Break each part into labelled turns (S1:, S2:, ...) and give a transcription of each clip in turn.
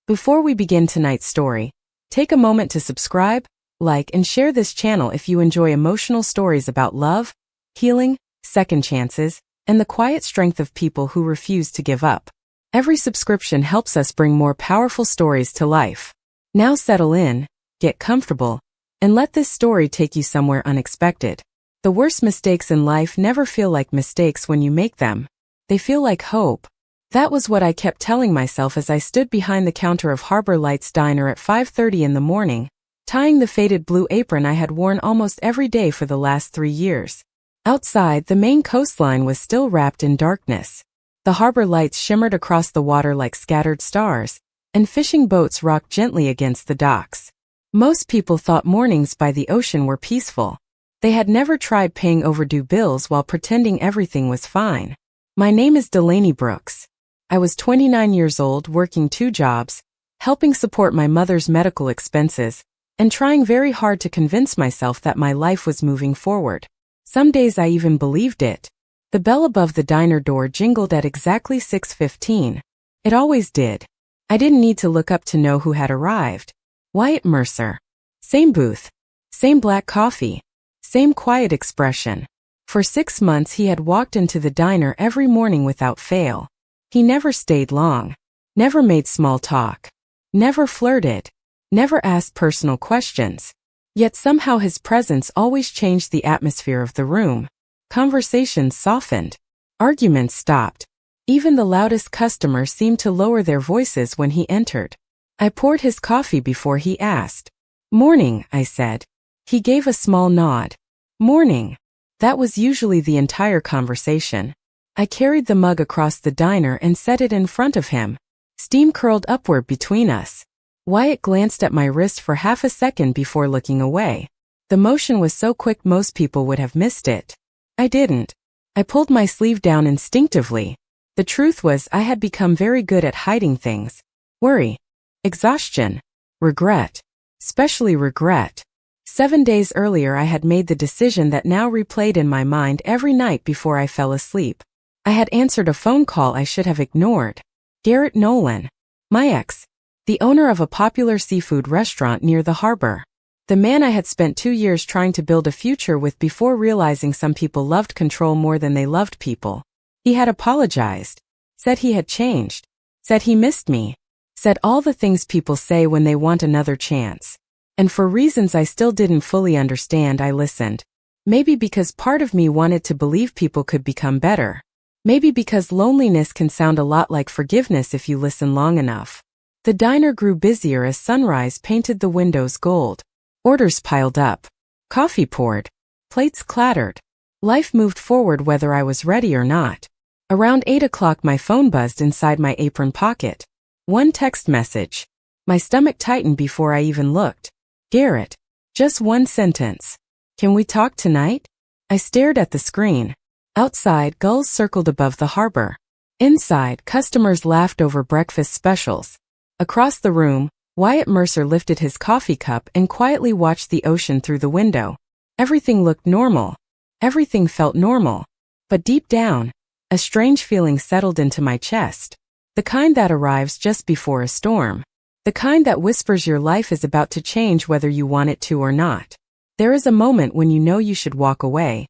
S1: Before we begin tonight's story, take a moment to subscribe, like, and share this channel if you enjoy emotional stories about love, healing, second chances, and the quiet strength of people who refuse to give up. Every subscription helps us bring more powerful stories to life. Now settle in, get comfortable, and let this story take you somewhere unexpected. The worst mistakes in life never feel like mistakes when you make them. They feel like hope. That was what I kept telling myself as I stood behind the counter of Harbor Lights Diner at 5:30 in the morning, tying the faded blue apron I had worn almost every day for the last 3 years. Outside, the Maine coastline was still wrapped in darkness. The harbor lights shimmered across the water like scattered stars, and fishing boats rocked gently against the docks. Most people thought mornings by the ocean were peaceful. They had never tried paying overdue bills while pretending everything was fine. My name is Delaney Brooks. I was 29 years old, working 2 jobs, helping support my mother's medical expenses, and trying very hard to convince myself that my life was moving forward. Some days I even believed it. The bell above the diner door jingled at exactly 6:15. It always did. I didn't need to look up to know who had arrived. Wyatt Mercer. Same booth. Same black coffee. Same quiet expression. For 6 months he had walked into the diner every morning without fail. He never stayed long. Never made small talk. Never flirted. Never asked personal questions. Yet somehow his presence always changed the atmosphere of the room. Conversations softened. Arguments stopped. Even the loudest customers seemed to lower their voices when he entered. I poured his coffee before he asked. "Morning," I said. He gave a small nod. "Morning." That was usually the entire conversation. I carried the mug across the diner and set it in front of him. Steam curled upward between us. Wyatt glanced at my wrist for half a second before looking away. The motion was so quick most people would have missed it. I didn't. I pulled my sleeve down instinctively. The truth was I had become very good at hiding things. Worry. Exhaustion. Regret. Especially regret. 7 days earlier I had made the decision that now replayed in my mind every night before I fell asleep. I had answered a phone call I should have ignored. Garrett Nolan. My ex. The owner of a popular seafood restaurant near the harbor. The man I had spent 2 years trying to build a future with before realizing some people loved control more than they loved people. He had apologized. Said he had changed. Said he missed me. Said all the things people say when they want another chance. And for reasons I still didn't fully understand, I listened. Maybe because part of me wanted to believe people could become better. Maybe because loneliness can sound a lot like forgiveness if you listen long enough. The diner grew busier as sunrise painted the windows gold. Orders piled up. Coffee poured. Plates clattered. Life moved forward whether I was ready or not. Around 8 o'clock my phone buzzed inside my apron pocket. One text message. My stomach tightened before I even looked. "Garrett." Just one sentence. "Can we talk tonight?" I stared at the screen. Outside, gulls circled above the harbor. Inside, customers laughed over breakfast specials. Across the room, Wyatt Mercer lifted his coffee cup and quietly watched the ocean through the window. Everything looked normal. Everything felt normal. But deep down, a strange feeling settled into my chest. The kind that arrives just before a storm. The kind that whispers your life is about to change whether you want it to or not. There is a moment when you know you should walk away,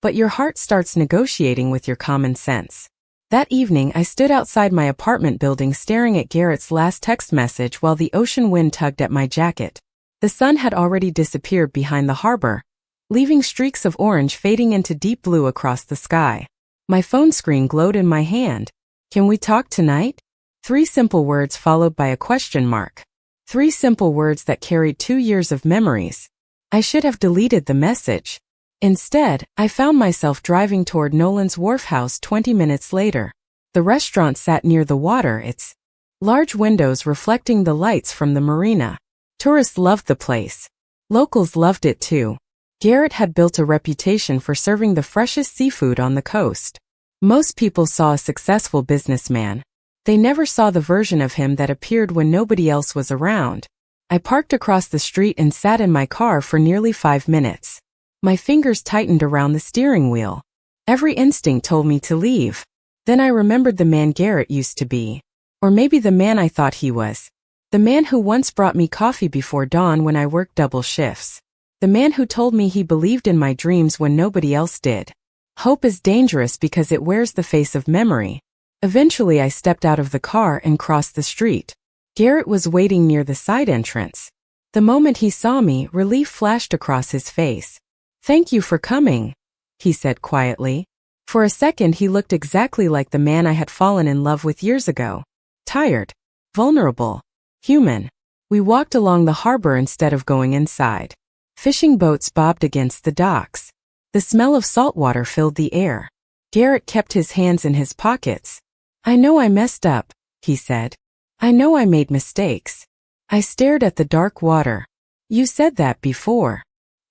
S1: but your heart starts negotiating with your common sense. That evening I stood outside my apartment building staring at Garrett's last text message while the ocean wind tugged at my jacket. The sun had already disappeared behind the harbor, leaving streaks of orange fading into deep blue across the sky. My phone screen glowed in my hand. "Can we talk tonight?" 3 simple words followed by a question mark. 3 simple words that carried 2 years of memories. I should have deleted the message. Instead, I found myself driving toward Nolan's Wharf House 20 minutes later. The restaurant sat near the water, its large windows reflecting the lights from the marina. Tourists loved the place. Locals loved it too. Garrett had built a reputation for serving the freshest seafood on the coast. Most people saw a successful businessman. They never saw the version of him that appeared when nobody else was around. I parked across the street and sat in my car for nearly 5 minutes. My fingers tightened around the steering wheel. Every instinct told me to leave. Then I remembered the man Garrett used to be. Or maybe the man I thought he was. The man who once brought me coffee before dawn when I worked double shifts. The man who told me he believed in my dreams when nobody else did. Hope is dangerous because it wears the face of memory. Eventually I stepped out of the car and crossed the street. Garrett was waiting near the side entrance. The moment he saw me, relief flashed across his face. "Thank you for coming," he said quietly. For a second he looked exactly like the man I had fallen in love with years ago. Tired, vulnerable, human. We walked along the harbor instead of going inside. Fishing boats bobbed against the docks. The smell of salt water filled the air. Garrett kept his hands in his pockets. "I know I messed up," he said. "I know I made mistakes." I stared at the dark water. "You said that before."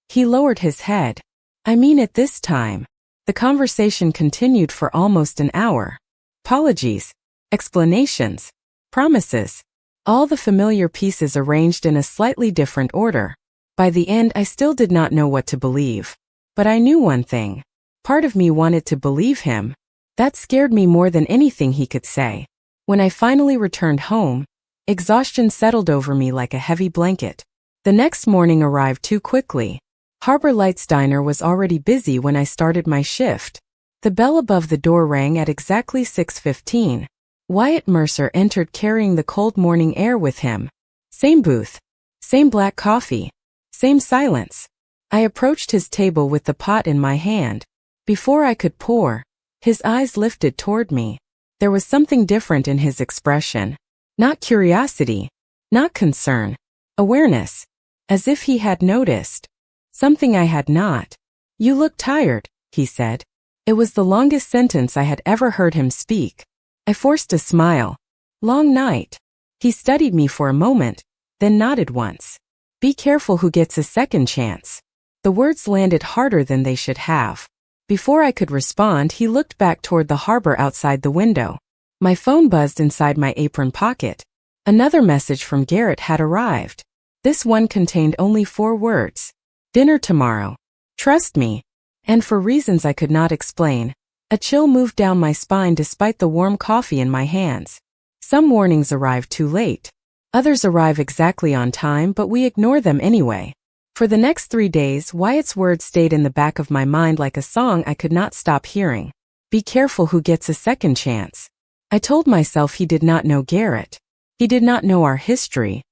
S1: He lowered his head. "I mean it this time." The conversation continued for almost an hour. Apologies, explanations, promises. All the familiar pieces arranged in a slightly different order. By the end, I still did not know what to believe. But I knew one thing. Part of me wanted to believe him. That scared me more than anything he could say. When I finally returned home, exhaustion settled over me like a heavy blanket. The next morning arrived too quickly. Harbor Lights Diner was already busy when I started my shift. The bell above the door rang at exactly 6:15. Wyatt Mercer entered carrying the cold morning air with him. Same booth. Same black coffee. Same silence. I approached his table with the pot in my hand. Before I could pour, his eyes lifted toward me. There was something different in his expression. Not curiosity. Not concern. Awareness. As if he had noticed. Something I had not. "You look tired," he said. It was the longest sentence I had ever heard him speak. I forced a smile. "Long night." He studied me for a moment, then nodded once. "Be careful who gets a second chance." The words landed harder than they should have. Before I could respond, he looked back toward the harbor outside the window. My phone buzzed inside my apron pocket. Another message from Garrett had arrived. This one contained only 4 words. "Dinner tomorrow. Trust me." And for reasons I could not explain, a chill moved down my spine despite the warm coffee in my hands. Some warnings arrive too late. Others arrive exactly on time, but we ignore them anyway. For the next 3 days, Wyatt's words stayed in the back of my mind like a song I could not stop hearing. Be careful who gets a second chance. I told myself he did not know Garrett. He did not know our history.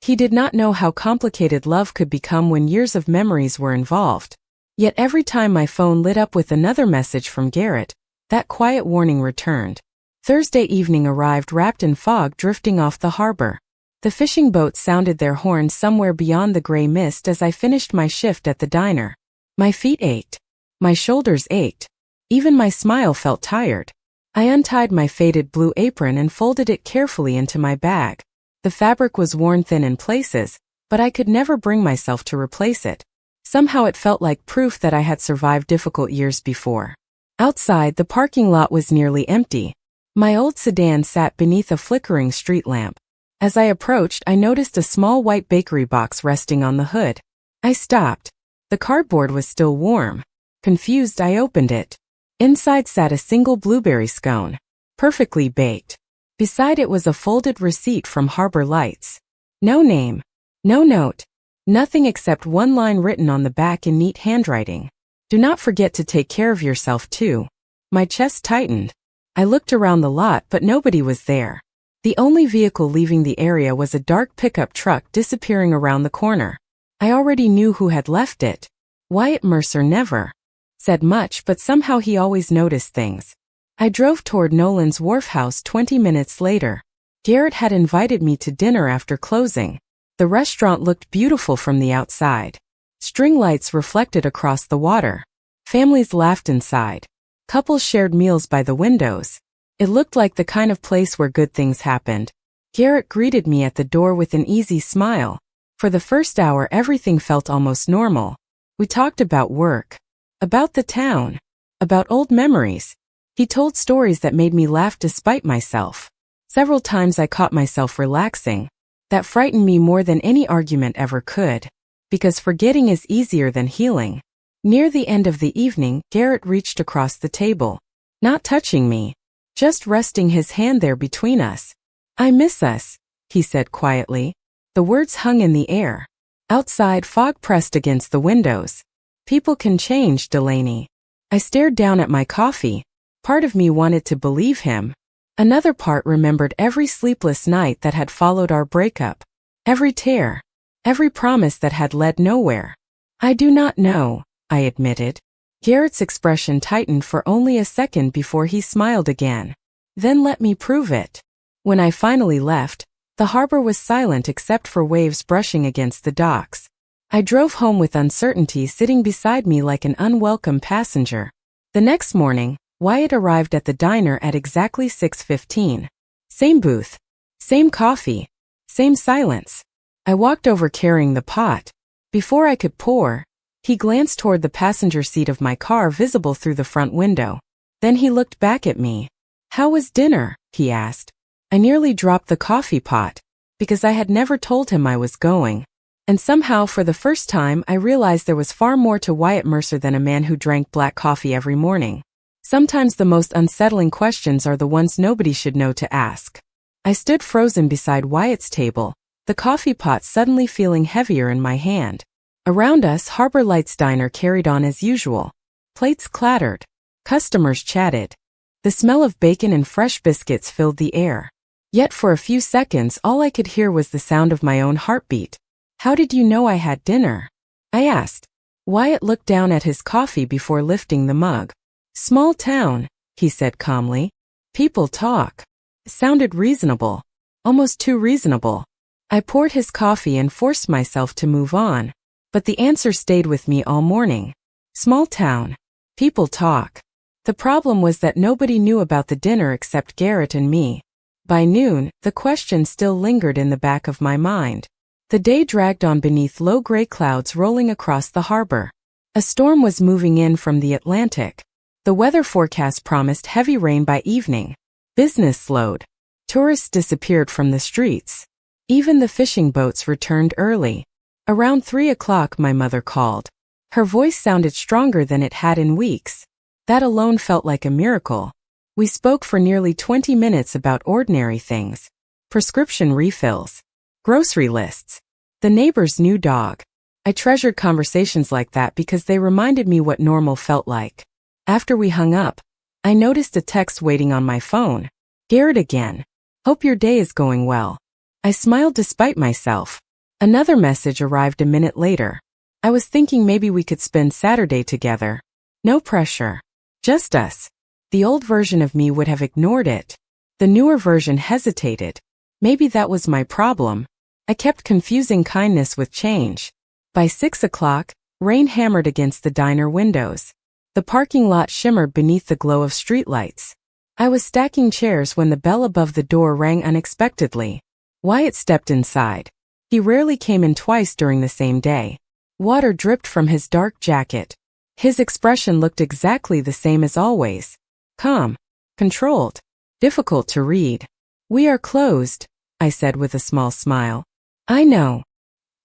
S1: He did not know how complicated love could become when years of memories were involved. Yet every time my phone lit up with another message from Garrett, that quiet warning returned. Thursday evening arrived wrapped in fog drifting off the harbor. The fishing boats sounded their horns somewhere beyond the gray mist as I finished my shift at the diner. My feet ached. My shoulders ached. Even my smile felt tired. I untied my faded blue apron and folded it carefully into my bag. The fabric was worn thin in places, but I could never bring myself to replace it. Somehow it felt like proof that I had survived difficult years before. Outside, the parking lot was nearly empty. My old sedan sat beneath a flickering street lamp. As I approached, I noticed a small white bakery box resting on the hood. I stopped. The cardboard was still warm. Confused, I opened it. Inside sat a single blueberry scone, perfectly baked. Beside it was a folded receipt from Harbor Lights. No name, no note, nothing except one line written on the back in neat handwriting. Do not forget to take care of yourself too. My chest tightened. I looked around the lot, but nobody was there. The only vehicle leaving the area was a dark pickup truck disappearing around the corner. I already knew who had left it. Wyatt Mercer never said much, but somehow he always noticed things. I drove toward Nolan's Wharf House 20 minutes later. Garrett had invited me to dinner after closing. The restaurant looked beautiful from the outside. String lights reflected across the water. Families laughed inside. Couples shared meals by the windows. It looked like the kind of place where good things happened. Garrett greeted me at the door with an easy smile. For the first hour, everything felt almost normal. We talked about work, about the town, about old memories. He told stories that made me laugh despite myself. Several times I caught myself relaxing. That frightened me more than any argument ever could. Because forgetting is easier than healing. Near the end of the evening, Garrett reached across the table. Not touching me. Just resting his hand there between us. I miss us, he said quietly. The words hung in the air. Outside, fog pressed against the windows. People can change, Delaney. I stared down at my coffee. Part of me wanted to believe him. Another part remembered every sleepless night that had followed our breakup. Every tear. Every promise that had led nowhere. I do not know, I admitted. Garrett's expression tightened for only a second before he smiled again. Then let me prove it. When I finally left, the harbor was silent except for waves brushing against the docks. I drove home with uncertainty sitting beside me like an unwelcome passenger. The next morning, Wyatt arrived at the diner at exactly 6:15. Same booth. Same coffee. Same silence. I walked over carrying the pot. Before I could pour, he glanced toward the passenger seat of my car visible through the front window. Then he looked back at me. How was dinner? He asked. I nearly dropped the coffee pot, because I had never told him I was going. And somehow for the first time I realized there was far more to Wyatt Mercer than a man who drank black coffee every morning. Sometimes the most unsettling questions are the ones nobody should know to ask. I stood frozen beside Wyatt's table, the coffee pot suddenly feeling heavier in my hand. Around us, Harbor Lights Diner carried on as usual. Plates clattered. Customers chatted. The smell of bacon and fresh biscuits filled the air. Yet for a few seconds all I could hear was the sound of my own heartbeat. How did you know I had dinner? I asked. Wyatt looked down at his coffee before lifting the mug. Small town, he said calmly. People talk. It sounded reasonable. Almost too reasonable. I poured his coffee and forced myself to move on. But the answer stayed with me all morning. Small town. People talk. The problem was that nobody knew about the dinner except Garrett and me. By noon, the question still lingered in the back of my mind. The day dragged on beneath low gray clouds rolling across the harbor. A storm was moving in from the Atlantic. The weather forecast promised heavy rain by evening. Business slowed. Tourists disappeared from the streets. Even the fishing boats returned early. Around 3 o'clock my mother called. Her voice sounded stronger than it had in weeks. That alone felt like a miracle. We spoke for nearly 20 minutes about ordinary things. Prescription refills. Grocery lists. The neighbor's new dog. I treasured conversations like that because they reminded me what normal felt like. After we hung up, I noticed a text waiting on my phone. Garrett again. Hope your day is going well. I smiled despite myself. Another message arrived a minute later. I was thinking maybe we could spend Saturday together. No pressure. Just us. The old version of me would have ignored it. The newer version hesitated. Maybe that was my problem. I kept confusing kindness with change. By 6 o'clock, rain hammered against the diner windows. The parking lot shimmered beneath the glow of streetlights. I was stacking chairs when the bell above the door rang unexpectedly. Wyatt stepped inside. He rarely came in twice during the same day. Water dripped from his dark jacket. His expression looked exactly the same as always. Calm. Controlled. Difficult to read. We are closed, I said with a small smile. I know.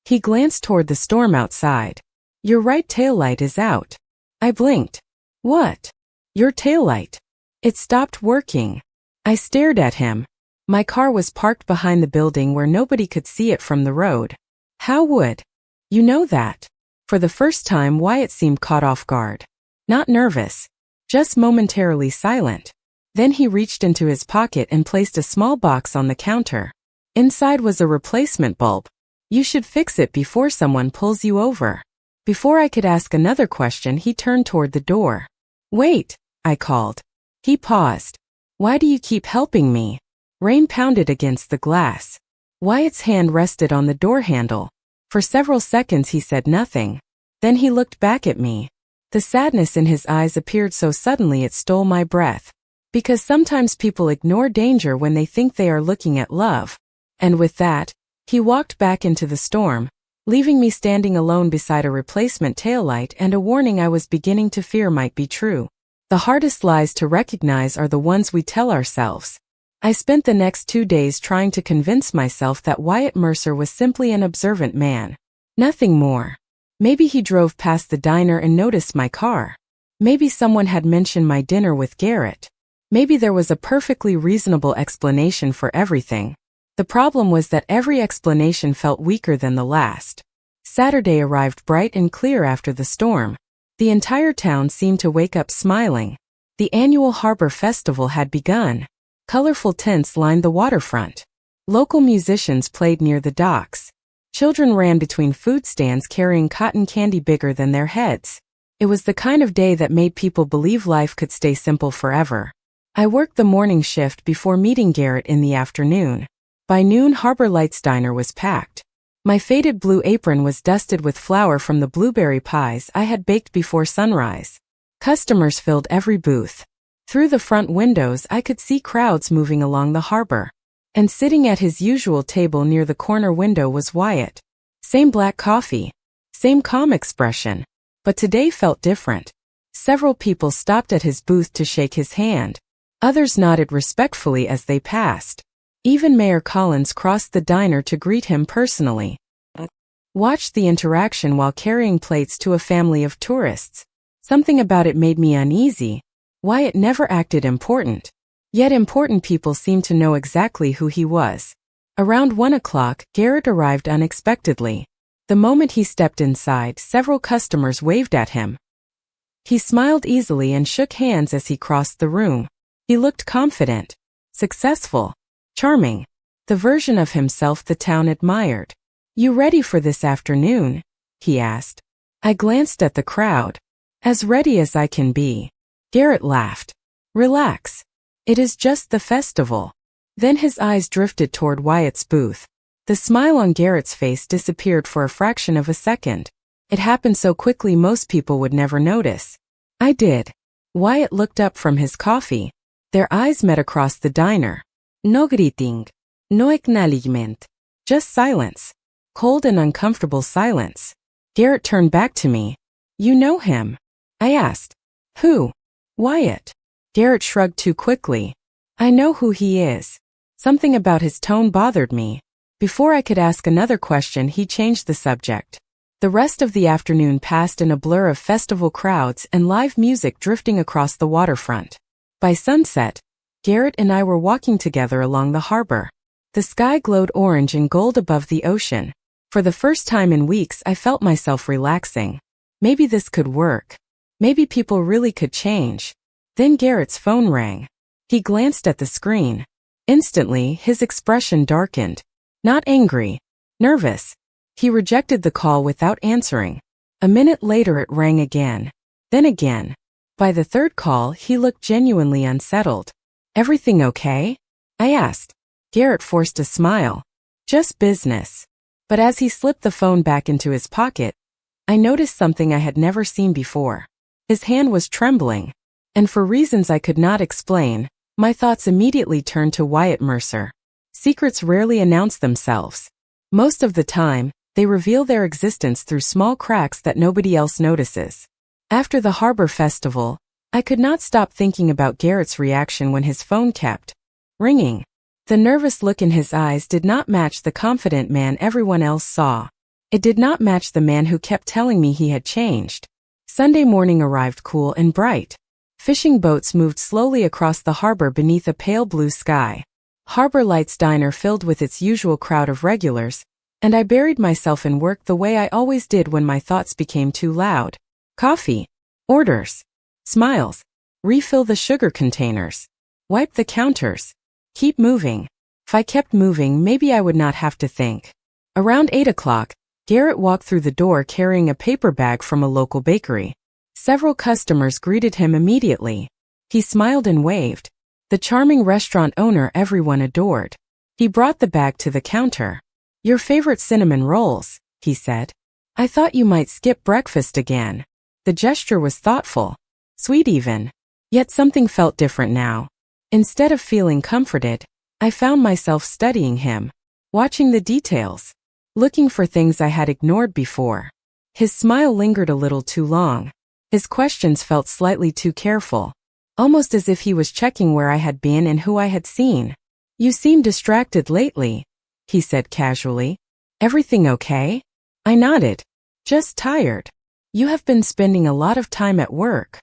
S1: He glanced toward the storm outside. Your right taillight is out. I blinked. What? Your taillight. It stopped working. I stared at him. My car was parked behind the building where nobody could see it from the road. How would you know that? For the first time, Wyatt seemed caught off guard. Not nervous. Just momentarily silent. Then he reached into his pocket and placed a small box on the counter. Inside was a replacement bulb. You should fix it before someone pulls you over. Before I could ask another question, he turned toward the door. Wait, I called. He paused. Why do you keep helping me? Rain pounded against the glass. Wyatt's hand rested on the door handle. For several seconds he said nothing. Then he looked back at me. The sadness in his eyes appeared so suddenly it stole my breath. Because sometimes people ignore danger when they think they are looking at love. And with that, he walked back into the storm, leaving me standing alone beside a replacement taillight and a warning I was beginning to fear might be true. The hardest lies to recognize are the ones we tell ourselves. I spent the next 2 days trying to convince myself that Wyatt Mercer was simply an observant man. Nothing more. Maybe he drove past the diner and noticed my car. Maybe someone had mentioned my dinner with Garrett. Maybe there was a perfectly reasonable explanation for everything. The problem was that every explanation felt weaker than the last. Saturday arrived bright and clear after the storm. The entire town seemed to wake up smiling. The annual harbor festival had begun. Colorful tents lined the waterfront. Local musicians played near the docks. Children ran between food stands carrying cotton candy bigger than their heads. It was the kind of day that made people believe life could stay simple forever. I worked the morning shift before meeting Garrett in the afternoon. By noon, Harbor Lights Diner was packed. My faded blue apron was dusted with flour from the blueberry pies I had baked before sunrise. Customers filled every booth. Through the front windows, I could see crowds moving along the harbor. And sitting at his usual table near the corner window was Wyatt. Same black coffee. Same calm expression. But today felt different. Several people stopped at his booth to shake his hand. Others nodded respectfully as they passed. Even Mayor Collins crossed the diner to greet him personally. Watched the interaction while carrying plates to a family of tourists. Something about it made me uneasy. Wyatt never acted important. Yet important people seemed to know exactly who he was. Around 1 o'clock, Garrett arrived unexpectedly. The moment he stepped inside, several customers waved at him. He smiled easily and shook hands as he crossed the room. He looked confident, successful, charming. The version of himself the town admired. "You ready for this afternoon?" he asked. I glanced at the crowd. "As ready as I can be." Garrett laughed. "Relax. It is just the festival." Then his eyes drifted toward Wyatt's booth. The smile on Garrett's face disappeared for a fraction of a second. It happened so quickly most people would never notice. I did. Wyatt looked up from his coffee. Their eyes met across the diner. No greeting. No acknowledgement. Just silence. Cold and uncomfortable silence. Garrett turned back to me. "You know him?" I asked. "Who?" "Wyatt." Garrett shrugged too quickly. "I know who he is." Something about his tone bothered me. Before I could ask another question, he changed the subject. The rest of the afternoon passed in a blur of festival crowds and live music drifting across the waterfront. By sunset, Garrett and I were walking together along the harbor. The sky glowed orange and gold above the ocean. For the first time in weeks, I felt myself relaxing. Maybe this could work. Maybe people really could change. Then Garrett's phone rang. He glanced at the screen. Instantly, his expression darkened. Not angry. Nervous. He rejected the call without answering. A minute later it rang again. Then again. By the third call, he looked genuinely unsettled. "Everything okay?" I asked. Garrett forced a smile. "Just business." But as he slipped the phone back into his pocket, I noticed something I had never seen before. His hand was trembling. And for reasons I could not explain, my thoughts immediately turned to Wyatt Mercer. Secrets rarely announce themselves. Most of the time, they reveal their existence through small cracks that nobody else notices. After the Harbor Festival, I could not stop thinking about Garrett's reaction when his phone kept ringing. The nervous look in his eyes did not match the confident man everyone else saw. It did not match the man who kept telling me he had changed. Sunday morning arrived cool and bright. Fishing boats moved slowly across the harbor beneath a pale blue sky. Harbor Lights Diner filled with its usual crowd of regulars, and I buried myself in work the way I always did when my thoughts became too loud. Coffee. Orders. Smiles. Refill the sugar containers. Wipe the counters. Keep moving. If I kept moving, maybe I would not have to think. Around 8 o'clock, Garrett walked through the door carrying a paper bag from a local bakery. Several customers greeted him immediately. He smiled and waved. The charming restaurant owner everyone adored. He brought the bag to the counter. "Your favorite cinnamon rolls," he said. "I thought you might skip breakfast again." The gesture was thoughtful. Sweet even. Yet something felt different now. Instead of feeling comforted, I found myself studying him, watching the details, looking for things I had ignored before. His smile lingered a little too long. His questions felt slightly too careful, almost as if he was checking where I had been and who I had seen. "You seem distracted lately," he said casually. "Everything okay?" I nodded. "Just tired. You have been spending a lot of time at work."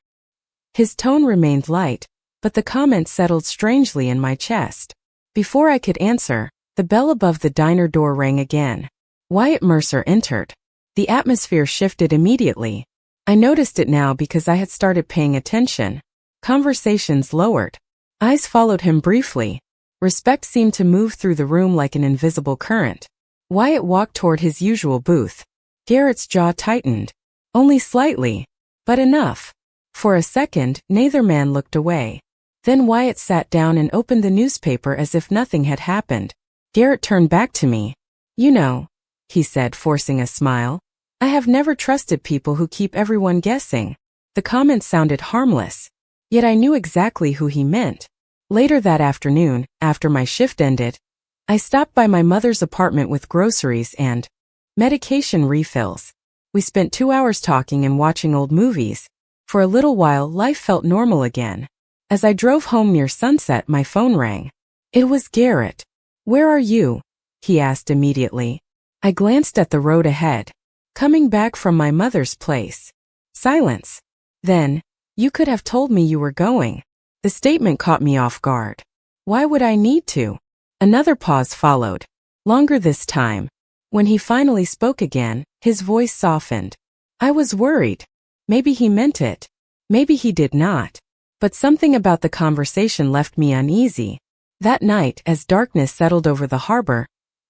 S1: His tone remained light, but the comment settled strangely in my chest. Before I could answer, The bell above the diner door rang again. Wyatt Mercer entered. The atmosphere shifted immediately. I noticed it now because I had started paying attention. Conversations lowered. Eyes followed him briefly. Respect seemed to move through the room like an invisible current. Wyatt walked toward his usual booth. Garrett's jaw tightened. Only slightly, but enough. For a second, neither man looked away. Then Wyatt sat down and opened the newspaper as if nothing had happened. Garrett turned back to me. "You know," he said, forcing a smile, "I have never trusted people who keep everyone guessing." The comment sounded harmless, yet I knew exactly who he meant. Later that afternoon, after my shift ended, I stopped by my mother's apartment with groceries and medication refills. We spent 2 hours talking and watching old movies. For a little while, life felt normal again. As I drove home near sunset, my phone rang. It was Garrett. "Where are you?" he asked immediately. I glanced at the road ahead. "Coming back from my mother's place." Silence. Then, "You could have told me you were going." The statement caught me off guard. Why would I need to? Another pause followed. Longer this time. When he finally spoke again, his voice softened. I was worried. Maybe he meant it. Maybe he did not. But something about the conversation left me uneasy. That night, as darkness settled over the harbor,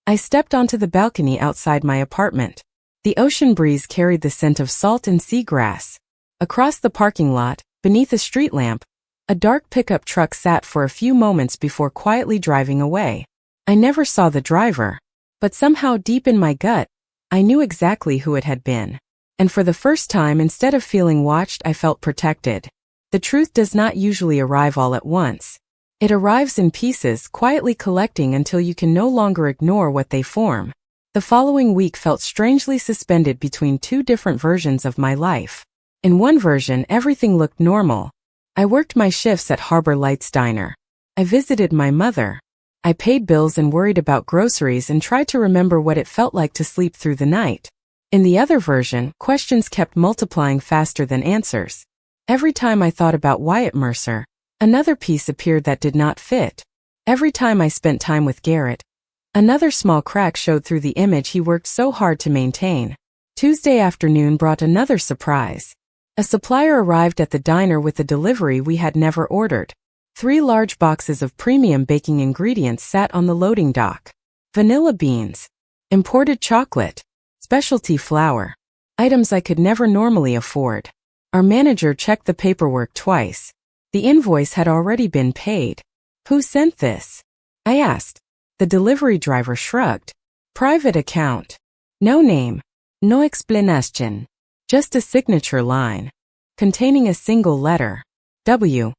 S1: I stepped onto the balcony outside my apartment. The ocean breeze carried the scent of salt and seagrass. Across the parking lot, beneath a street lamp, a dark pickup truck sat for a few moments before quietly driving away. I never saw the driver, but somehow deep in my gut, I knew exactly who it had been. And for the first time, instead of feeling watched, I felt protected. The truth does not usually arrive all at once. It arrives in pieces, quietly collecting until you can no longer ignore what they form. The following week felt strangely suspended between two different versions of my life. In one version, everything looked normal. I worked my shifts at Harbor Lights Diner. I visited my mother. I paid bills and worried about groceries and tried to remember what it felt like to sleep through the night. In the other version, questions kept multiplying faster than answers. Every time I thought about Wyatt Mercer, another piece appeared that did not fit. Every time I spent time with Garrett, another small crack showed through the image he worked so hard to maintain. Tuesday afternoon brought another surprise. A supplier arrived at the diner with a delivery we had never ordered. 3 large boxes of premium baking ingredients sat on the loading dock. Vanilla beans, imported chocolate, specialty flour, items I could never normally afford. Our manager checked the paperwork twice. The invoice had already been paid. "Who sent this?" I asked. The delivery driver shrugged. "Private account. No name. No explanation. Just a signature line. Containing a single letter. W."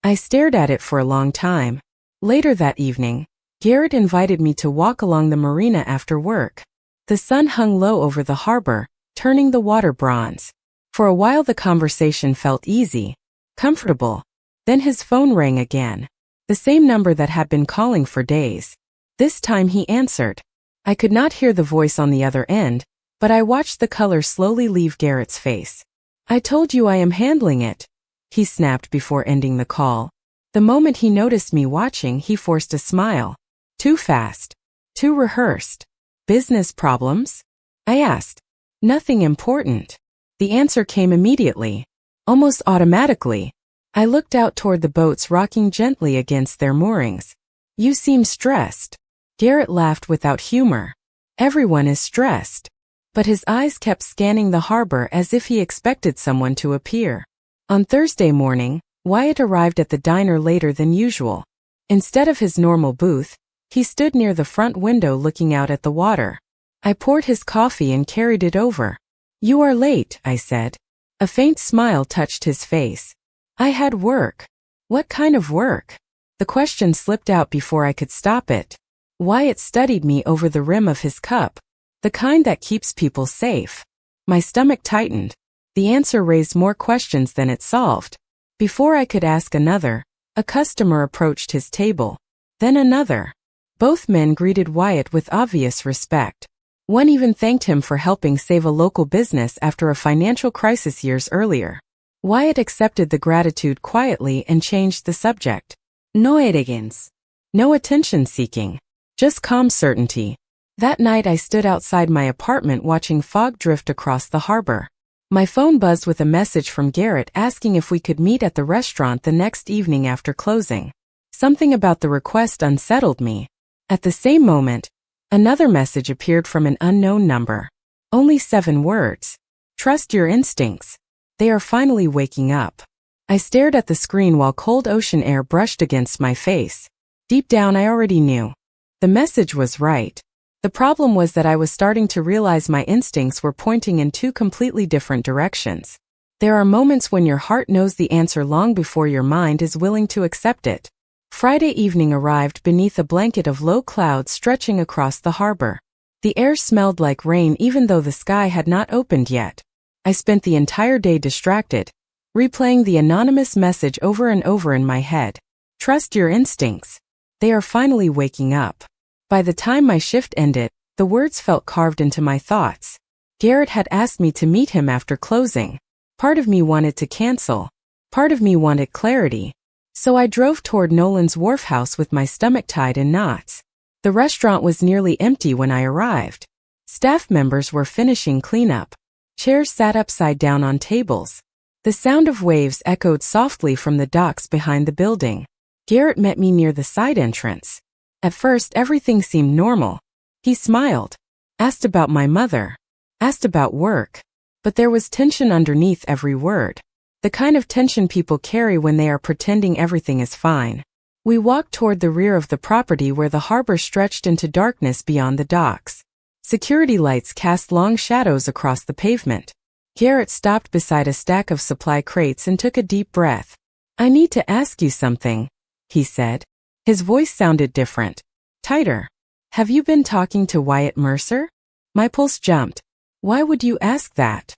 S1: I stared at it for a long time. Later that evening, Garrett invited me to walk along the marina after work. The sun hung low over the harbor, turning the water bronze. For a while the conversation felt easy, comfortable. Then his phone rang again. The same number that had been calling for days. This time he answered. I could not hear the voice on the other end, but I watched the color slowly leave Garrett's face. "I told you I am handling it," he snapped before ending the call. The moment he noticed me watching, he forced a smile. "Too fast. Too rehearsed. Business problems?" I asked. "Nothing important." The answer came immediately, almost automatically. I looked out toward the boats rocking gently against their moorings. "You seem stressed." Garrett laughed without humor. "Everyone is stressed." But his eyes kept scanning the harbor as if he expected someone to appear. On Thursday morning, Wyatt arrived at the diner later than usual. Instead of his normal booth, he stood near the front window looking out at the water. I poured his coffee and carried it over. "You are late," I said. A faint smile touched his face. "I had work." "What kind of work?" The question slipped out before I could stop it. Wyatt studied me over the rim of his cup. "The kind that keeps people safe." My stomach tightened. The answer raised more questions than it solved. Before I could ask another, a customer approached his table. Then another. Both men greeted Wyatt with obvious respect. One even thanked him for helping save a local business after a financial crisis years earlier. Wyatt accepted the gratitude quietly and changed the subject. "No arrogance. No attention-seeking. Just calm certainty. That night I stood outside my apartment watching fog drift across the harbor. My phone buzzed with a message from Garrett asking if we could meet at the restaurant the next evening after closing. Something about the request unsettled me. At the same moment, another message appeared from an unknown number. Only 7 words. Trust your instincts. They are finally waking up. I stared at the screen while cold ocean air brushed against my face. Deep down I already knew. The message was right. The problem was that I was starting to realize my instincts were pointing in 2 completely different directions. There are moments when your heart knows the answer long before your mind is willing to accept it. Friday evening arrived beneath a blanket of low clouds stretching across the harbor. The air smelled like rain even though the sky had not opened yet. I spent the entire day distracted, replaying the anonymous message over and over in my head. Trust your instincts. They are finally waking up. By the time my shift ended, the words felt carved into my thoughts. Garrett had asked me to meet him after closing. Part of me wanted to cancel. Part of me wanted clarity. So I drove toward Nolan's Wharf House with my stomach tied in knots. The restaurant was nearly empty when I arrived. Staff members were finishing cleanup. Chairs sat upside down on tables. The sound of waves echoed softly from the docks behind the building. Garrett met me near the side entrance. At first everything seemed normal. He smiled, asked about my mother, asked about work. But there was tension underneath every word. The kind of tension people carry when they are pretending everything is fine. We walked toward the rear of the property where the harbor stretched into darkness beyond the docks. Security lights cast long shadows across the pavement. Garrett stopped beside a stack of supply crates and took a deep breath. I need to ask you something, he said. His voice sounded different, tighter. Have you been talking to Wyatt Mercer? My pulse jumped. Why would you ask that?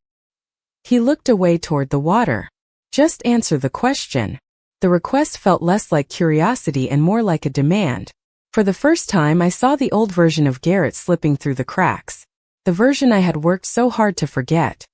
S1: He looked away toward the water. Just answer the question. The request felt less like curiosity and more like a demand. For the first time I saw the old version of Garrett slipping through the cracks. The version I had worked so hard to forget.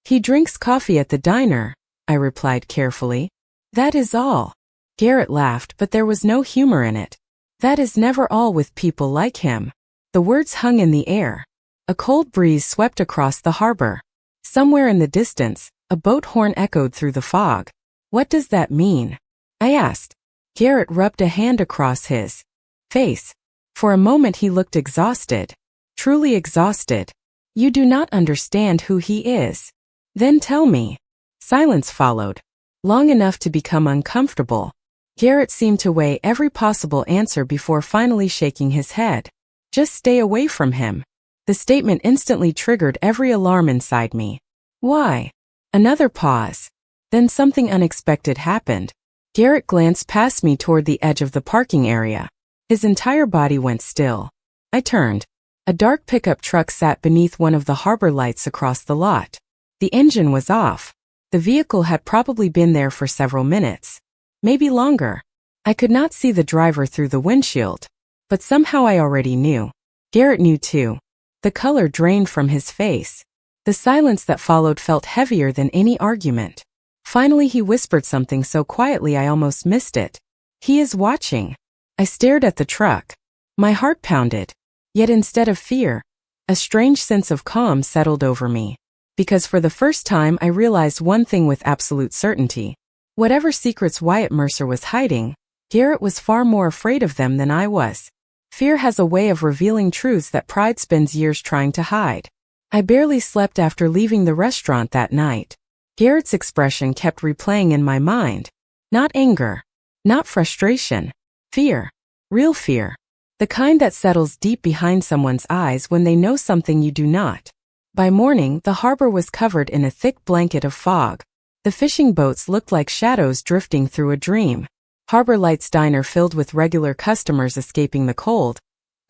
S1: He drinks coffee at the diner, I replied carefully. That is all. Garrett laughed, but there was no humor in it. That is never all with people like him. The words hung in the air. A cold breeze swept across the harbor. Somewhere in the distance, a boat horn echoed through the fog. What does that mean? I asked. Garrett rubbed a hand across his face. For a moment he looked exhausted. Truly exhausted. You do not understand who he is. Then tell me. Silence followed. Long enough to become uncomfortable. Garrett seemed to weigh every possible answer before finally shaking his head. Just stay away from him. The statement instantly triggered every alarm inside me. Why? Another pause. Then something unexpected happened. Garrett glanced past me toward the edge of the parking area. His entire body went still. I turned. A dark pickup truck sat beneath one of the harbor lights across the lot. The engine was off. The vehicle had probably been there for several minutes. Maybe longer. I could not see the driver through the windshield. But somehow I already knew. Garrett knew too. The color drained from his face. The silence that followed felt heavier than any argument. Finally he whispered something so quietly I almost missed it. He is watching. I stared at the truck. My heart pounded. Yet instead of fear, a strange sense of calm settled over me. Because for the first time I realized one thing with absolute certainty. Whatever secrets Wyatt Mercer was hiding, Garrett was far more afraid of them than I was. Fear has a way of revealing truths that pride spends years trying to hide. I barely slept after leaving the restaurant that night. Garrett's expression kept replaying in my mind. Not anger. Not frustration. Fear. Real fear. The kind that settles deep behind someone's eyes when they know something you do not. By morning, the harbor was covered in a thick blanket of fog. The fishing boats looked like shadows drifting through a dream. Harbor Lights Diner filled with regular customers escaping the cold.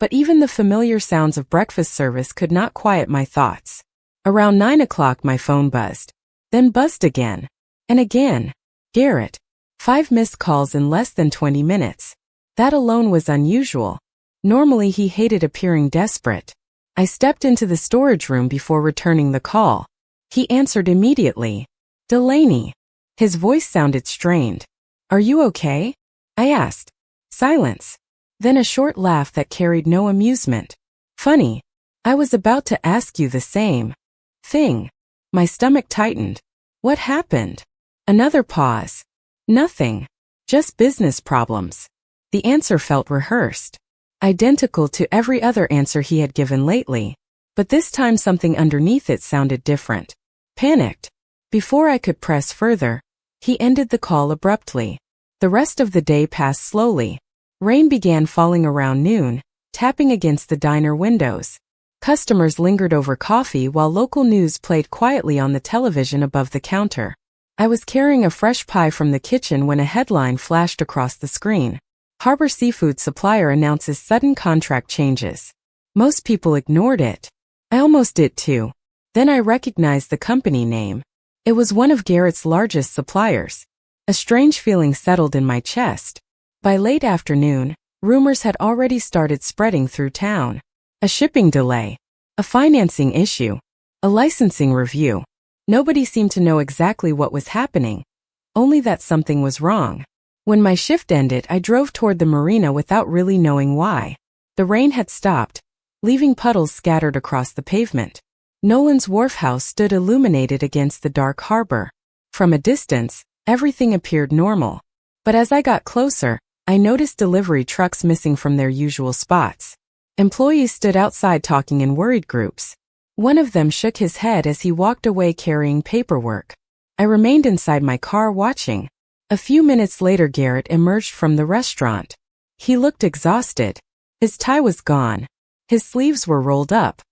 S1: But even the familiar sounds of breakfast service could not quiet my thoughts. Around 9 o'clock my phone buzzed. Then buzzed again. And again. Garrett. 5 missed calls in less than 20 minutes. That alone was unusual. Normally he hated appearing desperate. I stepped into the storage room before returning the call. He answered immediately. Delaney. His voice sounded strained. Are you okay? I asked. Silence. Then a short laugh that carried no amusement. Funny. I was about to ask you the same thing. My stomach tightened. What happened? Another pause. Nothing. Just business problems. The answer felt rehearsed. Identical to every other answer he had given lately. But this time something underneath it sounded different. Panicked. Before I could press further, he ended the call abruptly. The rest of the day passed slowly. Rain began falling around noon, tapping against the diner windows. Customers lingered over coffee while local news played quietly on the television above the counter. I was carrying a fresh pie from the kitchen when a headline flashed across the screen. Harbor Seafood Supplier announces sudden contract changes. Most people ignored it. I almost did too. Then I recognized the company name. It was one of Garrett's largest suppliers. A strange feeling settled in my chest. By late afternoon, rumors had already started spreading through town. A shipping delay. A financing issue. A licensing review. Nobody seemed to know exactly what was happening, only that something was wrong. When my shift ended, I drove toward the marina without really knowing why. The rain had stopped, leaving puddles scattered across the pavement. Nolan's wharf house stood illuminated against the dark harbor. From a distance, everything appeared normal. But as I got closer, I noticed delivery trucks missing from their usual spots. Employees stood outside talking in worried groups. One of them shook his head as he walked away carrying paperwork. I remained inside my car watching. A few minutes later, Garrett emerged from the restaurant. He looked exhausted. His tie was gone. His sleeves were rolled up.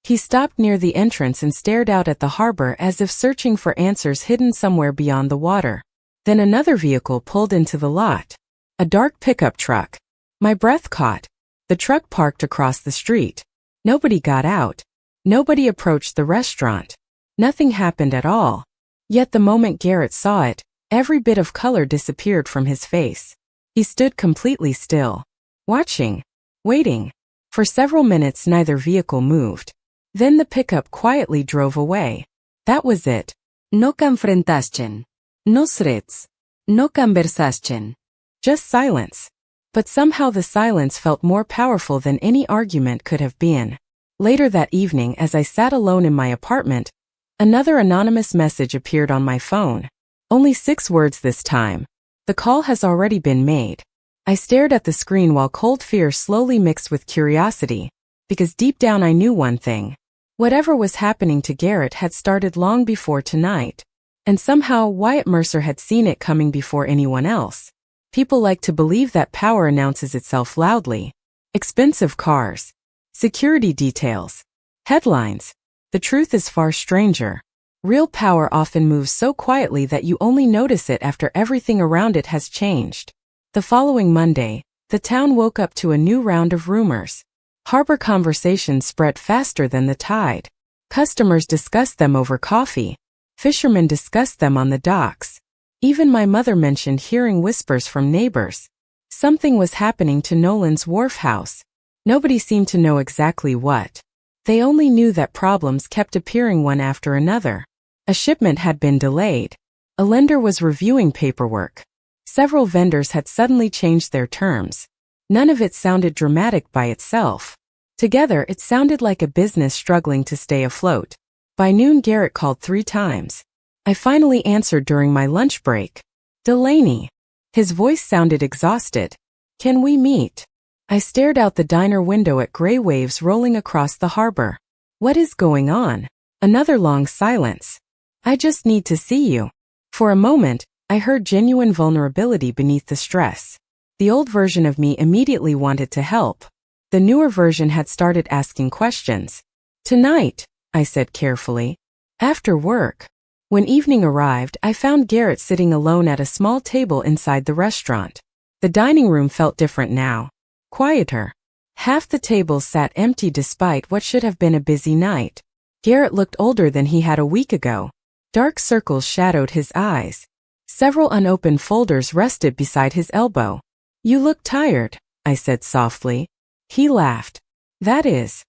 S1: He stopped near the entrance and stared out at the harbor as if searching for answers hidden somewhere beyond the water. Then another vehicle pulled into the lot. A dark pickup truck. My breath caught. The truck parked across the street. Nobody got out. Nobody approached the restaurant. Nothing happened at all. Yet the moment Garrett saw it, every bit of color disappeared from his face. He stood completely still, watching, waiting. For several minutes neither vehicle moved. Then the pickup quietly drove away. That was it. No confrontación. No threats. No conversation. Just silence. But somehow the silence felt more powerful than any argument could have been. Later that evening, as I sat alone in my apartment, another anonymous message appeared on my phone. Only 6 words this time. The call has already been made. I stared at the screen while cold fear slowly mixed with curiosity, because deep down I knew one thing. Whatever was happening to Garrett had started long before tonight. And somehow Wyatt Mercer had seen it coming before anyone else. People like to believe that power announces itself loudly. Expensive cars. Security details. Headlines. The truth is far stranger. Real power often moves so quietly that you only notice it after everything around it has changed. The following Monday, the town woke up to a new round of rumors. Harbor conversations spread faster than the tide. Customers discussed them over coffee. Fishermen discussed them on the docks. Even my mother mentioned hearing whispers from neighbors. Something was happening to Nolan's wharf house. Nobody seemed to know exactly what. They only knew that problems kept appearing one after another. A shipment had been delayed. A lender was reviewing paperwork. Several vendors had suddenly changed their terms. None of it sounded dramatic by itself. Together, it sounded like a business struggling to stay afloat. By noon, Garrett called 3 times. I finally answered during my lunch break. Delaney. His voice sounded exhausted. Can we meet? I stared out the diner window at gray waves rolling across the harbor. What is going on? Another long silence. I just need to see you. For a moment, I heard genuine vulnerability beneath the stress. The old version of me immediately wanted to help. The newer version had started asking questions. Tonight, I said carefully. After work. When evening arrived, I found Garrett sitting alone at a small table inside the restaurant. The dining room felt different now. Quieter. Half the tables sat empty despite what should have been a busy night. Garrett looked older than he had a week ago. Dark circles shadowed his eyes. Several unopened folders rested beside his elbow. You look tired, I said softly. He laughed. That is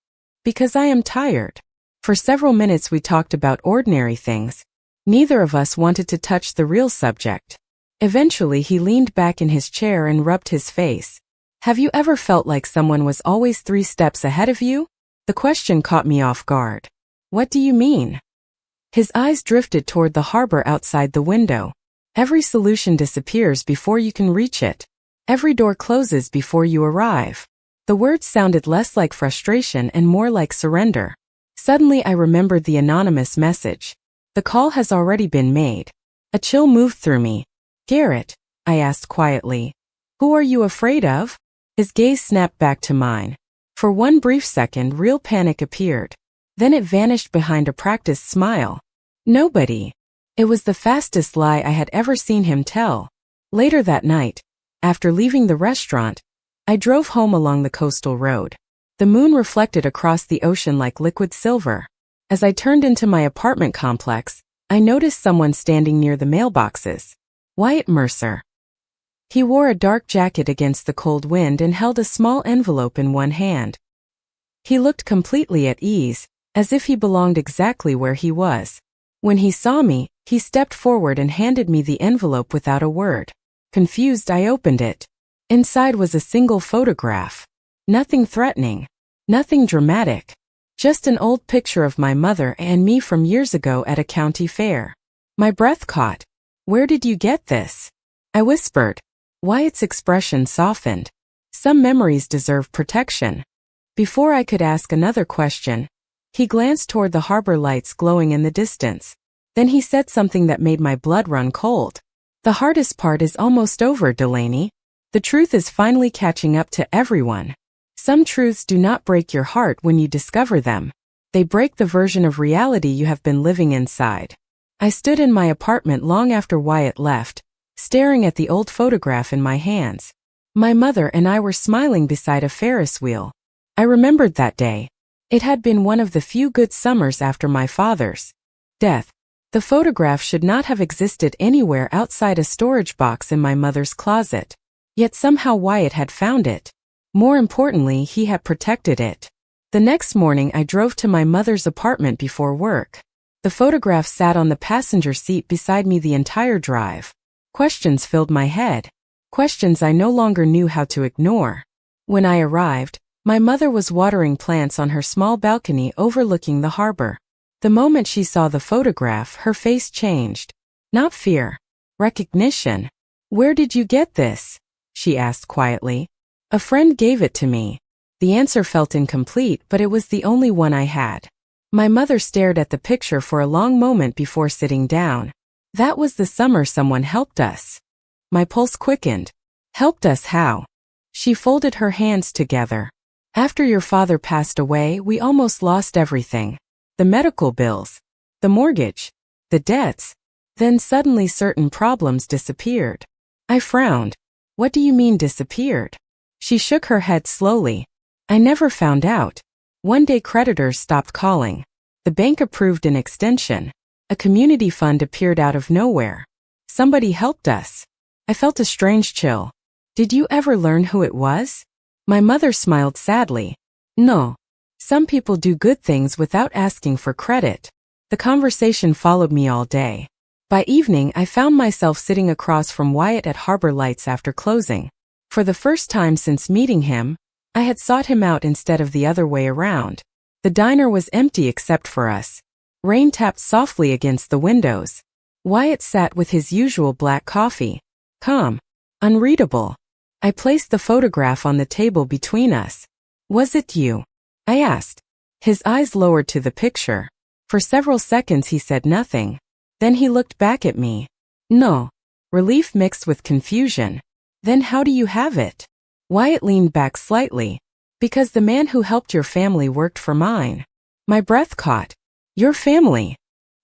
S1: because I am tired. For several minutes we talked about ordinary things. Neither of us wanted to touch the real subject. Eventually he leaned back in his chair and rubbed his face. Have you ever felt like someone was always 3 steps ahead of you? The question caught me off guard. What do you mean? His eyes drifted toward the harbor outside the window. Every solution disappears before you can reach it. Every door closes before you arrive. The words sounded less like frustration and more like surrender. Suddenly I remembered the anonymous message. The call has already been made. A chill moved through me. Garrett, I asked quietly, who are you afraid of? His gaze snapped back to mine. For one brief second, real panic appeared. Then it vanished behind a practiced smile. Nobody. It was the fastest lie I had ever seen him tell. Later that night, after leaving the restaurant, I drove home along the coastal road. The moon reflected across the ocean like liquid silver. As I turned into my apartment complex, I noticed someone standing near the mailboxes. Wyatt Mercer. He wore a dark jacket against the cold wind and held a small envelope in one hand. He looked completely at ease, as if he belonged exactly where he was. When he saw me, he stepped forward and handed me the envelope without a word. Confused, I opened it. Inside was a single photograph. Nothing threatening. Nothing dramatic. Just an old picture of my mother and me from years ago at a county fair. My breath caught. Where did you get this? I whispered. Wyatt's expression softened. Some memories deserve protection. Before I could ask another question, he glanced toward the harbor lights glowing in the distance. Then he said something that made my blood run cold. The hardest part is almost over, Delaney. The truth is finally catching up to everyone. Some truths do not break your heart when you discover them. They break the version of reality you have been living inside. I stood in my apartment long after Wyatt left, staring at the old photograph in my hands. My mother and I were smiling beside a Ferris wheel. I remembered that day. It had been one of the few good summers after my father's death. The photograph should not have existed anywhere outside a storage box in my mother's closet. Yet somehow Wyatt had found it. More importantly, he had protected it. The next morning I drove to my mother's apartment before work. The photograph sat on the passenger seat beside me the entire drive. Questions filled my head. Questions I no longer knew how to ignore. When I arrived, my mother was watering plants on her small balcony overlooking the harbor. The moment she saw the photograph, her face changed. Not fear. Recognition. Where did you get this? She asked quietly. A friend gave it to me. The answer felt incomplete, but it was the only one I had. My mother stared at the picture for a long moment before sitting down. That was the summer someone helped us. My pulse quickened. Helped us how? She folded her hands together. After your father passed away, we almost lost everything. The medical bills, the mortgage, the debts. Then suddenly certain problems disappeared. I frowned. What do you mean disappeared? She shook her head slowly. I never found out. One day creditors stopped calling. The bank approved an extension. A community fund appeared out of nowhere. Somebody helped us. I felt a strange chill. Did you ever learn who it was? My mother smiled sadly. No. Some people do good things without asking for credit. The conversation followed me all day. By evening, I found myself sitting across from Wyatt at Harbor Lights after closing. For the first time since meeting him, I had sought him out instead of the other way around. The diner was empty except for us. Rain tapped softly against the windows. Wyatt sat with his usual black coffee. Calm. Unreadable. I placed the photograph on the table between us. Was it you? I asked. His eyes lowered to the picture. For several seconds he said nothing. Then he looked back at me. No. Relief mixed with confusion. Then how do you have it? Wyatt leaned back slightly. Because the man who helped your family worked for mine. My breath caught. Your family?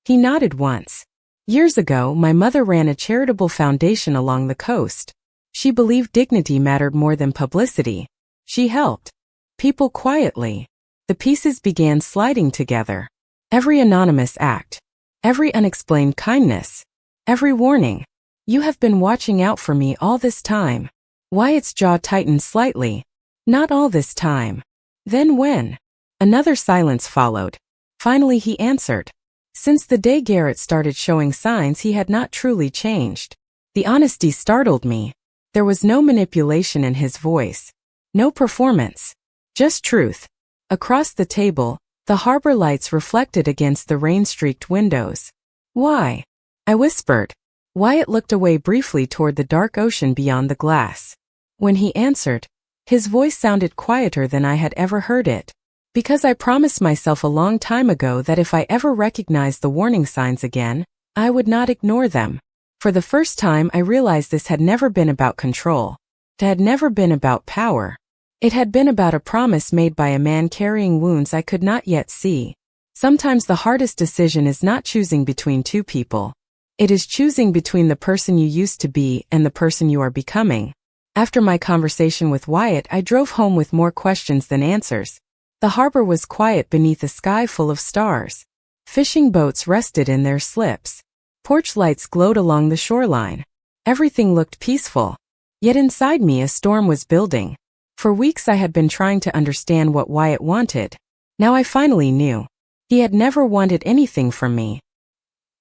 S1: He nodded once. Years ago, my mother ran a charitable foundation along the coast. She believed dignity mattered more than publicity. She helped people quietly. The pieces began sliding together. Every anonymous act. Every unexplained kindness. Every warning. You have been watching out for me all this time. Wyatt's jaw tightened slightly. Not all this time. Then when? Another silence followed. Finally he answered. Since the day Garrett started showing signs he had not truly changed. The honesty startled me. There was no manipulation in his voice. No performance. Just truth. Across the table, the harbor lights reflected against the rain-streaked windows. Why? I whispered. Wyatt looked away briefly toward the dark ocean beyond the glass. When he answered, his voice sounded quieter than I had ever heard it. Because I promised myself a long time ago that if I ever recognized the warning signs again, I would not ignore them. For the first time I realized this had never been about control. It had never been about power. It had been about a promise made by a man carrying wounds I could not yet see. Sometimes the hardest decision is not choosing between two people. It is choosing between the person you used to be and the person you are becoming. After my conversation with Wyatt, I drove home with more questions than answers. The harbor was quiet beneath a sky full of stars. Fishing boats rested in their slips. Porch lights glowed along the shoreline. Everything looked peaceful. Yet inside me a storm was building. For weeks I had been trying to understand what Wyatt wanted. Now I finally knew. He had never wanted anything from me.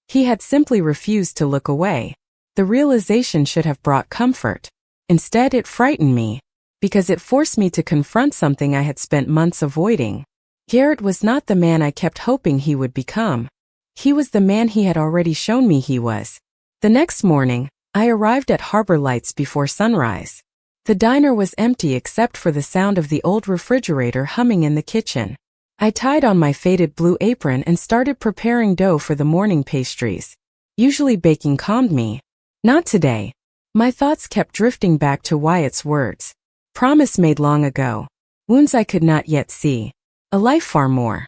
S1: He had simply refused to look away. The realization should have brought comfort. Instead, it frightened me, because it forced me to confront something I had spent months avoiding. Garrett was not the man I kept hoping he would become. He was the man he had already shown me he was. The next morning, I arrived at Harbor Lights before sunrise. The diner was empty except for the sound of the old refrigerator humming in the kitchen. I tied on my faded blue apron and started preparing dough for the morning pastries. Usually baking calmed me. Not today. My thoughts kept drifting back to Wyatt's words. Promise made long ago. Wounds I could not yet see. A life far more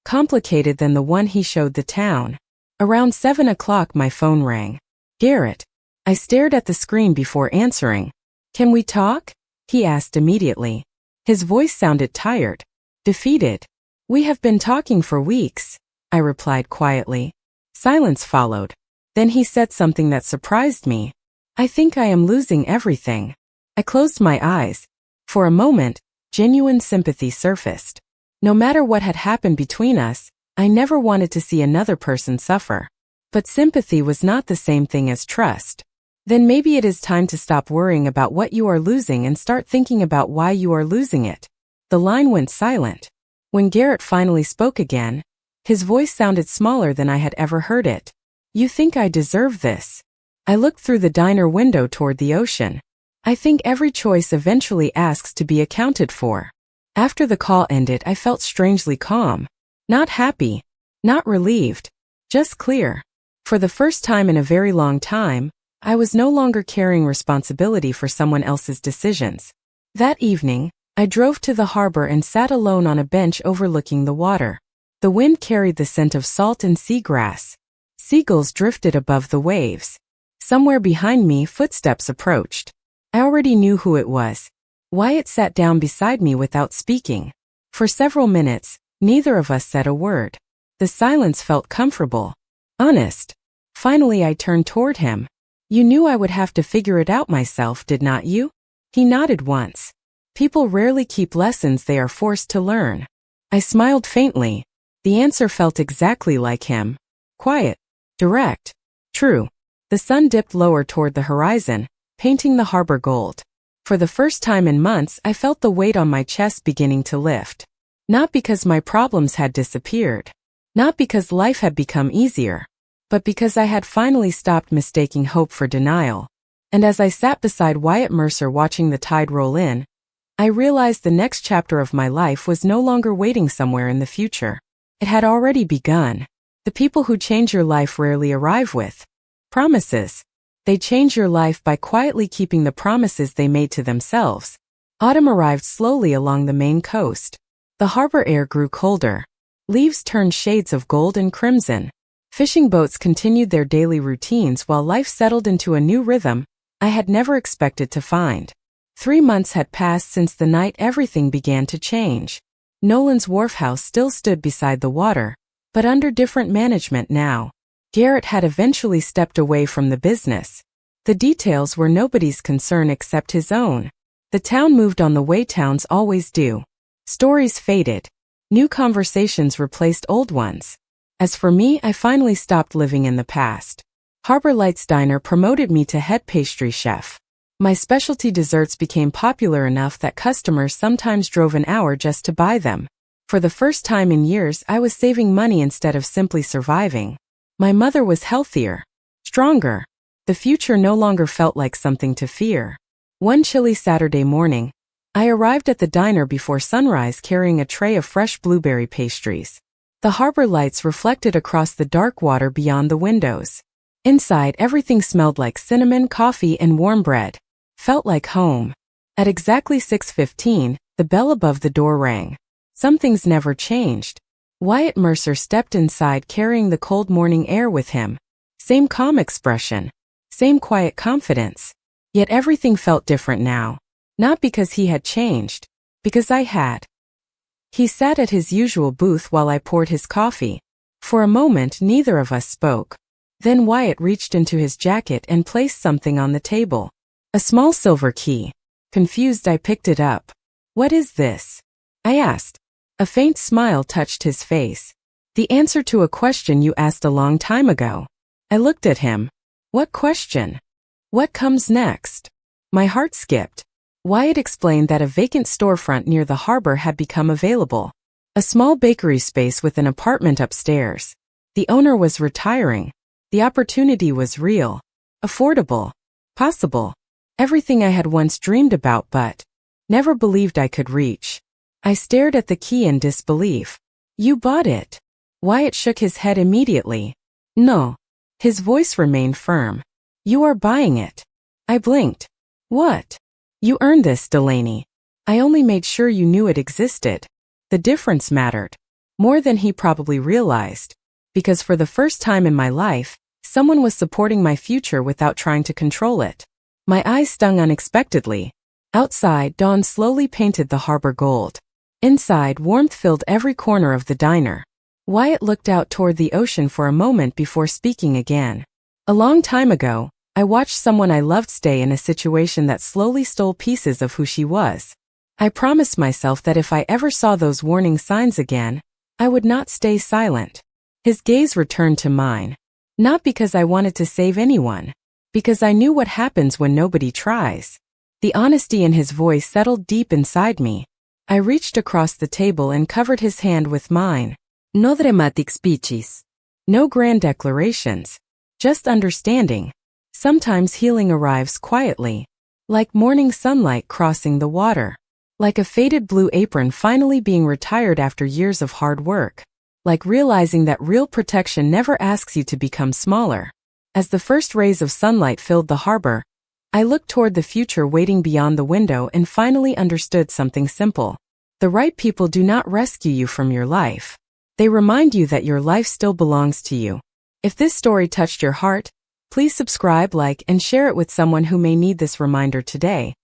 S1: complicated than the one he showed the town. Around 7 o'clock my phone rang. Garrett. I stared at the screen before answering. Can we talk? He asked immediately. His voice sounded tired. Defeated. We have been talking for weeks, I replied quietly. Silence followed. Then he said something that surprised me. I think I am losing everything. I closed my eyes. For a moment, genuine sympathy surfaced. No matter what had happened between us, I never wanted to see another person suffer. But sympathy was not the same thing as trust. Then maybe it is time to stop worrying about what you are losing and start thinking about why you are losing it. The line went silent. When Garrett finally spoke again, his voice sounded smaller than I had ever heard it. You think I deserve this? I looked through the diner window toward the ocean. I think every choice eventually asks to be accounted for. After the call ended, I felt strangely calm. Not happy. Not relieved. Just clear. For the first time in a very long time, I was no longer carrying responsibility for someone else's decisions. That evening, I drove to the harbor and sat alone on a bench overlooking the water. The wind carried the scent of salt and seagrass. Seagulls drifted above the waves. Somewhere behind me, footsteps approached. I already knew who it was. Wyatt sat down beside me without speaking. For several minutes, neither of us said a word. The silence felt comfortable. Honest. Finally, I turned toward him. You knew I would have to figure it out myself, did not you? He nodded once. People rarely keep lessons they are forced to learn. I smiled faintly. The answer felt exactly like him. Quiet. Direct. True. The sun dipped lower toward the horizon, painting the harbor gold. For the first time in months, I felt the weight on my chest beginning to lift. Not because my problems had disappeared. Not because life had become easier. But because I had finally stopped mistaking hope for denial. And as I sat beside Wyatt Mercer watching the tide roll in, I realized the next chapter of my life was no longer waiting somewhere in the future. It had already begun. The people who change your life rarely arrive with promises. They change your life by quietly keeping the promises they made to themselves. Autumn arrived slowly along the Maine coast. The harbor air grew colder. Leaves turned shades of gold and crimson. Fishing boats continued their daily routines while life settled into a new rhythm I had never expected to find. 3 months had passed since the night everything began to change. Nolan's wharf house still stood beside the water, but under different management now. Garrett had eventually stepped away from the business. The details were nobody's concern except his own. The town moved on the way towns always do. Stories faded. New conversations replaced old ones. As for me, I finally stopped living in the past. Harbor Lights Diner promoted me to head pastry chef. My specialty desserts became popular enough that customers sometimes drove an hour just to buy them. For the first time in years, I was saving money instead of simply surviving. My mother was healthier, stronger. The future no longer felt like something to fear. One chilly Saturday morning, I arrived at the diner before sunrise carrying a tray of fresh blueberry pastries. The harbor lights reflected across the dark water beyond the windows. Inside, everything smelled like cinnamon, coffee, and warm bread. Felt like home. At exactly 6:15, the bell above the door rang. Some things never changed. Wyatt Mercer stepped inside carrying the cold morning air with him. Same calm expression. Same quiet confidence. Yet everything felt different now. Not because he had changed. Because I had. He sat at his usual booth while I poured his coffee. For a moment, neither of us spoke. Then Wyatt reached into his jacket and placed something on the table. A small silver key. Confused, I picked it up. "What is this?" I asked. A faint smile touched his face. "The answer to a question you asked a long time ago." I looked at him. "What question? What comes next?" My heart skipped. Wyatt explained that a vacant storefront near the harbor had become available. A small bakery space with an apartment upstairs. The owner was retiring. The opportunity was real. Affordable. Possible. Everything I had once dreamed about but never believed I could reach. I stared at the key in disbelief. "You bought it?" Wyatt shook his head immediately. "No." His voice remained firm. "You are buying it." I blinked. "What?" "You earned this, Delaney. I only made sure you knew it existed." The difference mattered. More than he probably realized. Because for the first time in my life, someone was supporting my future without trying to control it. My eyes stung unexpectedly. Outside, dawn slowly painted the harbor gold. Inside, warmth filled every corner of the diner. Wyatt looked out toward the ocean for a moment before speaking again. "A long time ago, I watched someone I loved stay in a situation that slowly stole pieces of who she was. I promised myself that if I ever saw those warning signs again, I would not stay silent." His gaze returned to mine. Not because I wanted to save anyone. Because I knew what happens when nobody tries. The honesty in his voice settled deep inside me. I reached across the table and covered his hand with mine. No dramatic speeches. No grand declarations. Just understanding. Sometimes healing arrives quietly. Like morning sunlight crossing the water. Like a faded blue apron finally being retired after years of hard work. Like realizing that real protection never asks you to become smaller. As the first rays of sunlight filled the harbor, I looked toward the future waiting beyond the window and finally understood something simple. The right people do not rescue you from your life. They remind you that your life still belongs to you. If this story touched your heart, please subscribe, like, and share it with someone who may need this reminder today.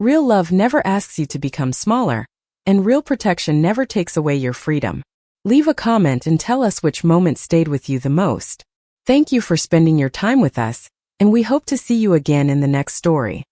S1: Real love never asks you to become smaller, and real protection never takes away your freedom. Leave a comment and tell us which moment stayed with you the most. Thank you for spending your time with us, and we hope to see you again in the next story.